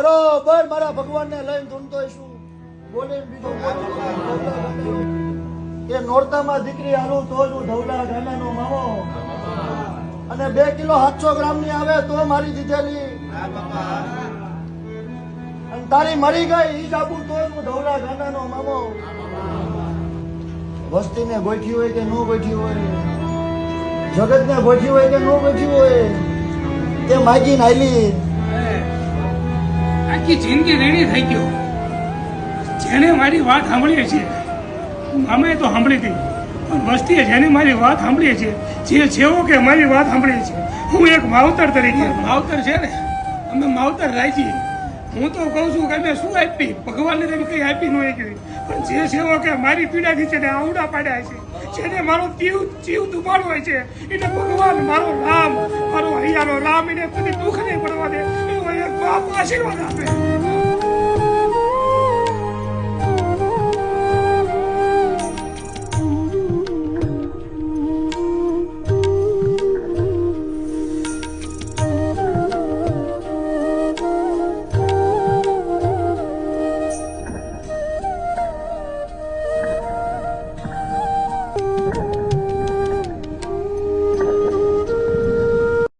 બરોબર મારા ભગવાનને લઈને ધૂણતો છું બોલે બીજો કે નોરતામાં દીકરી આલું તો જ હું ધવલા ગાનાનો મામો અને 2 કિલો 700 ગ્રામની આવે તો મારી દીધેલી અને તારી મરી ગઈ ઈ કાપુ તો જ હું ધવલા ગાનાનો મામો વસ્તીને ગોઠી હોય કે ન ગોઠી હોય જગતને ગોઠી હોય કે ન ગોઠી હોય તે માગીને આલી આખી જિંદગી રેડી થઈ ગયો જેને મારી વાત સાંભળી છે મામાએ તો સાંભળી હતી પણ વસ્તીએ જેને મારી વાત સાંભળી છે જે જેવો કે મારી વાત સાંભળી છે હું એક માવતર તરીકે માવતર છે ને અમે માવતર રાખીએ હું તો કહું છું કે મેં શું આપી ભગવાનને તમે કંઈ આપી ન ગઈ પણ જે સેવો કે મારી પીડાથી છે ને આવડા પાડ્યા છે જેને મારો જીવ દુભાડો હોય છે એટલે ભગવાન મારો રામ મારો હૈયાનો રામ એને કદી દુઃખ નહીં પડવા દે એવો એક બાપ આશીર્વાદ આપે